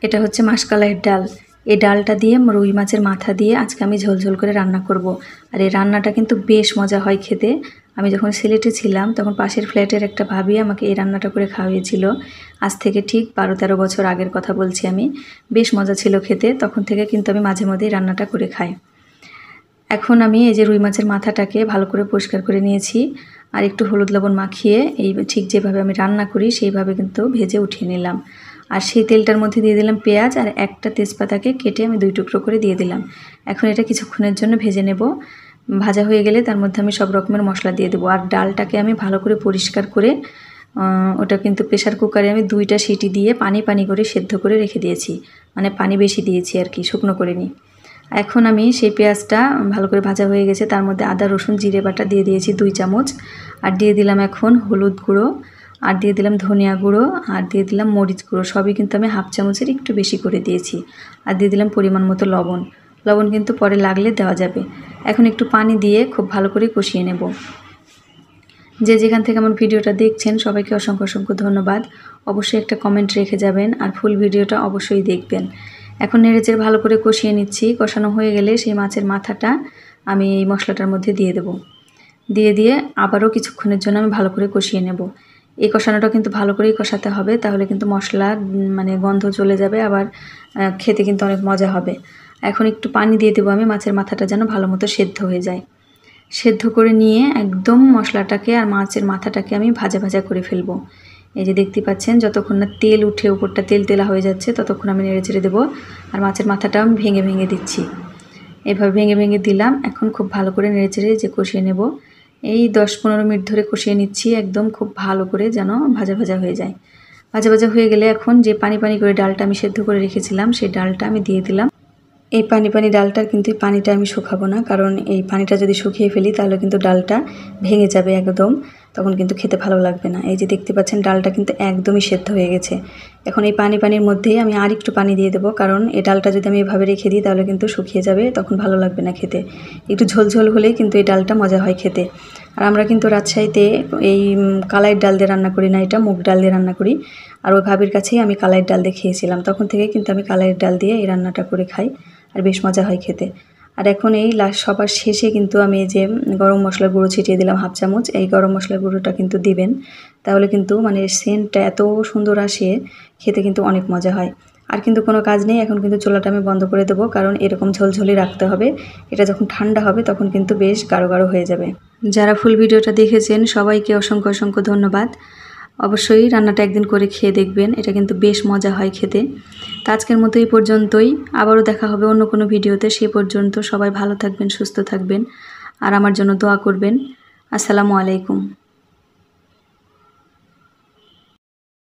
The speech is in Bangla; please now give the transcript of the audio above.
এটা হচ্ছে মাসকলাইয়ের ডাল। এই ডালটা দিয়ে রুই মাছের মাথা দিয়ে আজকে আমি ঝোলঝোল করে রান্না করব। আর এই রান্নাটা কিন্তু বেশ মজা হয় খেতে। আমি যখন সিলেটে ছিলাম তখন পাশের ফ্ল্যাটের একটা ভাবি আমাকে এই রান্নাটা করে খাওয়িয়েছিল। আজ থেকে ঠিক 12-13 বছর আগের কথা বলছি আমি। বেশ মজা ছিল খেতে, তখন থেকে কিন্তু আমি মাঝে মধ্যেই রান্নাটা করে খাই। এখন আমি এই যে রুই মাছের মাথাটাকে ভালো করে পরিষ্কার করে নিয়েছি আর একটু হলুদ লবণ মাখিয়ে এই ঠিক যেভাবে আমি রান্না করি সেইভাবে কিন্তু ভেজে উঠিয়ে নিলাম। আর সেই তেলটার মধ্যে দিয়ে দিলাম পেঁয়াজ আর একটা তেজপাতাকে কেটে আমি 2 টুকরো করে দিয়ে দিলাম। এখন এটা কিছুক্ষণের জন্য ভেজে নেব। ভাজা হয়ে গেলে তার মধ্যে আমি সব রকমের মশলা দিয়ে দেবো। আর ডালটাকে আমি ভালো করে পরিষ্কার করে ওটা কিন্তু প্রেশার কুকারে আমি 2টা সিটি দিয়ে পানি করে সেদ্ধ করে রেখে দিয়েছি। মানে পানি বেশি দিয়েছি আর কি, শুকনো করে নিই। এখন আমি সেই পেঁয়াজটা ভালো করে ভাজা হয়ে গেছে, তার মধ্যে আদা রসুন জিরে বাটা দিয়ে দিয়েছি 2 চামচ। আর দিয়ে দিলাম এখন হলুদ গুঁড়ো, আর দিয়ে দিলাম ধনিয়া গুঁড়ো, আর দিয়ে দিলাম মরিচ গুঁড়ো। সবই কিন্তু আমি হাফ চামচের একটু বেশি করে দিয়েছি। আর দিয়ে দিলাম পরিমাণ মতো লবণ। লবণ কিন্তু পরে লাগলে দেওয়া যাবে। এখন একটু পানি দিয়ে খুব ভালো করে কষিয়ে নেব। যে যেখান থেকে আমার ভিডিওটা দেখছেন সবাইকে অসংখ্য অসংখ্য ধন্যবাদ। অবশ্যই একটা কমেন্ট রেখে যাবেন আর ফুল ভিডিওটা অবশ্যই দেখবেন। এখন নেড়েচেড়ে ভালো করে কষিয়ে নিচ্ছি। কষানো হয়ে গেলে সেই মাছের মাথাটা আমি এই মশলাটার মধ্যে দিয়ে দেব। দিয়ে আবারও কিছুক্ষণের জন্য আমি ভালো করে কষিয়ে নেব। এই কষানোটা কিন্তু ভালো করেই কষাতে হবে, তাহলে কিন্তু মশলার মানে গন্ধ চলে যাবে, আবার খেতে কিন্তু অনেক মজা হবে। এখন একটু পানি দিয়ে দেবো আমি, মাছের মাথাটা যেন ভালো মতো সেদ্ধ হয়ে যায়। সেদ্ধ করে নিয়ে একদম মশলাটাকে আর মাছের মাথাটাকে আমি ভাজা ভাজা করে ফেলবো। এই যে দেখতে পাচ্ছেন, যতক্ষণ না তেল উঠে উপরটা তেল তেলা হয়ে যাচ্ছে ততক্ষণ আমি নেড়ে চেড়ে দেবো। আর মাছের মাথাটাও আমি ভেঙে ভেঙে দিচ্ছি। এভাবে ভেঙে ভেঙে দিলাম। এখন খুব ভালো করে নেড়ে চেড়ে যে কষিয়ে নেব। এই 10-15 মিনিট ধরে কষিয়ে নিচ্ছি, একদম খুব ভালো করে যেন ভাজা ভাজা হয়ে যায়। ভাজা ভাজা হয়ে গেলে এখন যে পানি করে ডালটা আমি সেদ্ধ করে রেখেছিলাম সেই ডালটা আমি দিয়ে দিলাম। এই পানি ডালটার কিন্তু এই পানিটা আমি শুকাবো না, কারণ এই পানিটা যদি শুকিয়ে ফেলি তাহলে কিন্তু ডালটা ভেঙে যাবে একদম, তখন কিন্তু খেতে ভালো লাগবে না। এই যে দেখতে পাচ্ছেন ডালটা কিন্তু একদমই সেদ্ধ হয়ে গেছে। এখন এই পানির মধ্যেই আমি আর একটু পানি দিয়ে দেবো, কারণ এই ডালটা যদি আমি এভাবে রেখে দিই তাহলে কিন্তু শুকিয়ে যাবে, তখন ভালো লাগবে না খেতে। একটু ঝোলঝোল হলেই কিন্তু এই ডালটা মজা হয় খেতে। আর আমরা কিন্তু রাজশাহীতে এই কালাইয়ের ডাল দিয়ে রান্না করি না, এটা মুগ ডাল দিয়ে রান্না করি। আর ওই ভাবির কাছেই আমি কালাইয়ের ডাল দিয়ে খেয়েছিলাম, তখন থেকে কিন্তু আমি কালাইয়ের ডাল দিয়ে এই রান্নাটা করে খাই, আর বেশ মজা হয় খেতে। আর এখন এই সবার শেষে কিন্তু আমি এই যে গরম মশলার গুঁড়ো ছিটিয়ে দিলাম হাফ চামচ। এই গরম মশলার গুঁড়োটা কিন্তু দিবেন, তাহলে কিন্তু মানে সেন্টটা এত সুন্দর আসে, খেতে কিন্তু অনেক মজা হয়। আর কিন্তু কোনো কাজ নেই, এখন কিন্তু চুলাটা আমি বন্ধ করে দেবো, কারণ এরকম ঝোলঝোলি রাখতে হবে। এটা যখন ঠান্ডা হবে তখন কিন্তু বেশ গাঢ় গাঢ় হয়ে যাবে। যারা ফুল ভিডিওটা দেখেছেন সবাইকে অসংখ্য অসংখ্য ধন্যবাদ। অবশ্যই রান্নাটা একদিন করে খেয়ে দেখবেন, এটা কিন্তু বেশ মজা হয় খেতে। তো আজকের মতো এই পর্যন্তই, আবারও দেখা হবে অন্য কোনো ভিডিওতে। সে পর্যন্ত সবাই ভালো থাকবেন, সুস্থ থাকবেন, আর আমার জন্য দোয়া করবেন। আসসালামু আলাইকুম।